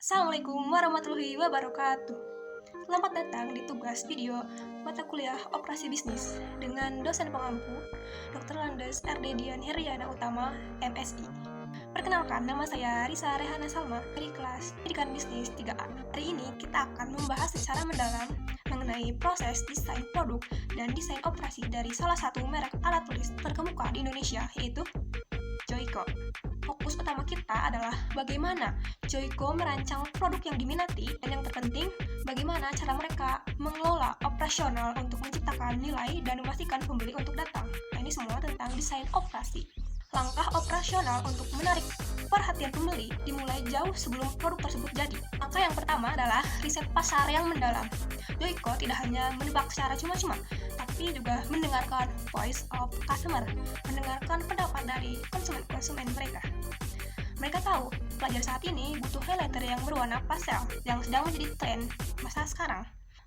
Assalamualaikum warahmatullahi wabarakatuh. Selamat datang di tugas video mata kuliah Operasi Bisnis dengan dosen pengampu Dr. Landes R.D. Dian Heriana Utama, MSI. Perkenalkan, nama saya Risa Rehana Salma dari kelas Pendidikan Bisnis 3A. Hari ini kita akan membahas secara mendalam mengenai proses desain produk dan desain operasi dari salah satu merek alat tulis terkemuka di Indonesia, yaitu Joico. Fokus utama kita adalah bagaimana Joico merancang produk yang diminati, dan yang terpenting, bagaimana cara mereka mengelola operasional untuk menciptakan nilai dan memastikan pembeli untuk datang. Nah, ini semua tentang desain operasi. Langkah operasional untuk menarik perhatian pembeli dimulai jauh sebelum produk tersebut jadi. Langkah yang pertama adalah riset pasar yang mendalam. Joico tidak hanya menebak secara cuma-cuma, tapi juga mendengarkan voice of customer, mendengarkan pendapat dari konsumen mereka. Mereka tahu pelajar saat ini butuh highlighter yang berwarna pastel yang sedang menjadi tren masa sekarang,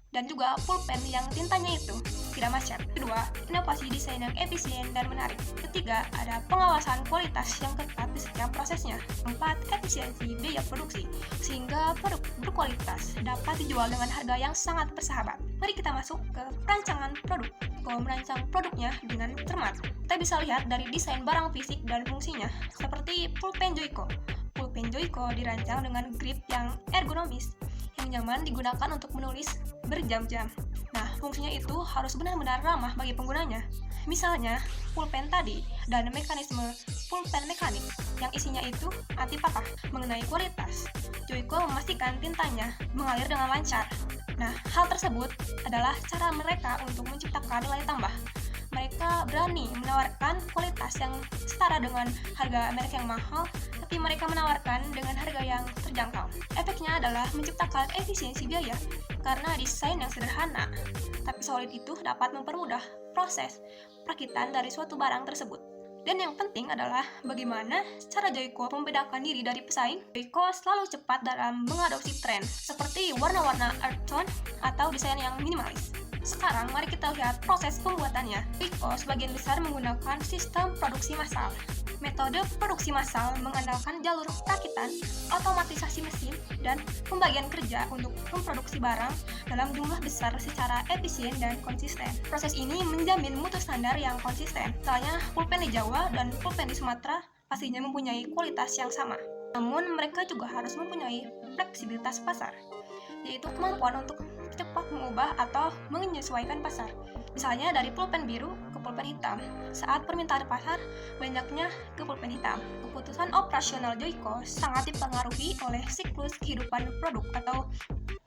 dan juga pulpen yang tintanya itu tidak macet. Kedua, inovasi desain yang efisien dan menarik. Ketiga, ada pengawasan kualitas yang ketat di setiap prosesnya. Empat, efisiensi biaya produksi, sehingga produk berkualitas dapat dijual dengan harga yang sangat bersahabat. Mari kita masuk ke perancangan produk. Joico merancang produknya dengan cermat. Kita bisa lihat dari desain barang fisik dan fungsinya, seperti pulpen Joico. Pulpen Joico dirancang dengan grip yang ergonomis, yang nyaman digunakan untuk menulis berjam-jam. Nah, fungsinya itu harus benar-benar ramah bagi penggunanya. Misalnya, pulpen tadi dan mekanisme pulpen mekanik yang isinya itu anti patah. Mengenai kualitas, Joico memastikan tintanya mengalir dengan lancar. Nah, hal tersebut adalah cara mereka untuk menciptakan nilai tambah. Mereka berani menawarkan kualitas yang setara dengan harga merek yang mahal, tapi mereka menawarkan dengan harga yang terjangkau. Efeknya adalah menciptakan efisiensi biaya, karena desain yang sederhana tapi solid itu dapat mempermudah proses perakitan dari suatu barang tersebut. Dan yang penting adalah bagaimana cara Joico membedakan diri dari pesaing. Joico selalu cepat dalam mengadopsi tren, seperti warna-warna earth tone atau desain yang minimalis. Sekarang mari kita lihat proses pembuatannya. Joico sebagian besar menggunakan sistem produksi massal. Metode produksi massal mengandalkan jalur perakitan, otomatisasi mesin, dan pembagian kerja untuk memproduksi barang dalam jumlah besar secara efisien dan konsisten. Proses ini menjamin mutu standar yang konsisten. Misalnya, pulpen di Jawa dan pulpen di Sumatera pastinya mempunyai kualitas yang sama. Namun, mereka juga harus mempunyai fleksibilitas pasar, yaitu kemampuan untuk cepat mengubah atau menyesuaikan pasar. Misalnya dari pulpen biru ke pulpen hitam. Saat permintaan pasar banyaknya ke pulpen hitam. Keputusan operasional Joico sangat dipengaruhi oleh siklus kehidupan produk atau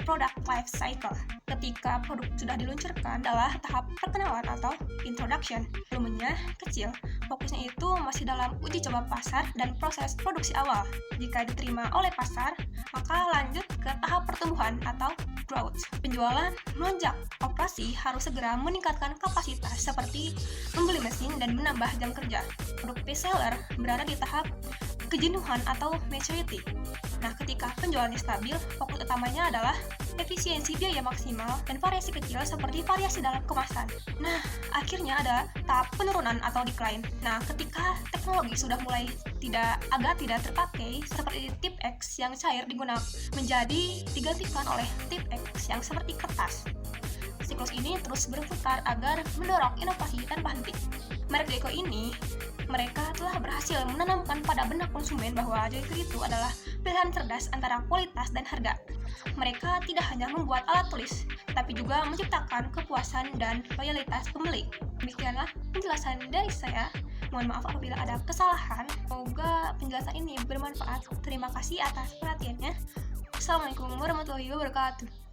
product life cycle. Ketika produk sudah diluncurkan adalah tahap perkenalan atau introduction. Volumenya kecil, fokusnya itu masih dalam uji coba pasar dan proses produksi awal. Jika diterima oleh pasar, maka lanjut ke tahap pertumbuhan atau growth. Penjualan melonjak. Operasi harus segera meningkatkan kapasitas seperti membeli mesin dan menambah jam kerja. Produk best seller berada di tahap kejenuhan atau maturity. Nah, ketika penjualannya stabil, fokus utamanya adalah efisiensi biaya maksimal dan variasi kecil seperti variasi dalam kemasan. Nah, akhirnya ada tahap penurunan atau decline. Nah, ketika teknologi sudah mulai agak tidak terpakai, seperti tip X yang cair digunakan menjadi digantikan oleh tip X yang seperti kertas. Siklus ini terus berputar agar mendorong inovasi tanpa henti. Merek Joico ini, mereka telah berhasil menanamkan pada benak konsumen bahwa Joico itu adalah pilihan cerdas antara kualitas dan harga. Mereka tidak hanya membuat alat tulis, tapi juga menciptakan kepuasan dan loyalitas pembeli. Demikianlah penjelasan dari saya. Mohon maaf apabila ada kesalahan. Semoga penjelasan ini bermanfaat. Terima kasih atas perhatiannya. Assalamualaikum warahmatullahi wabarakatuh.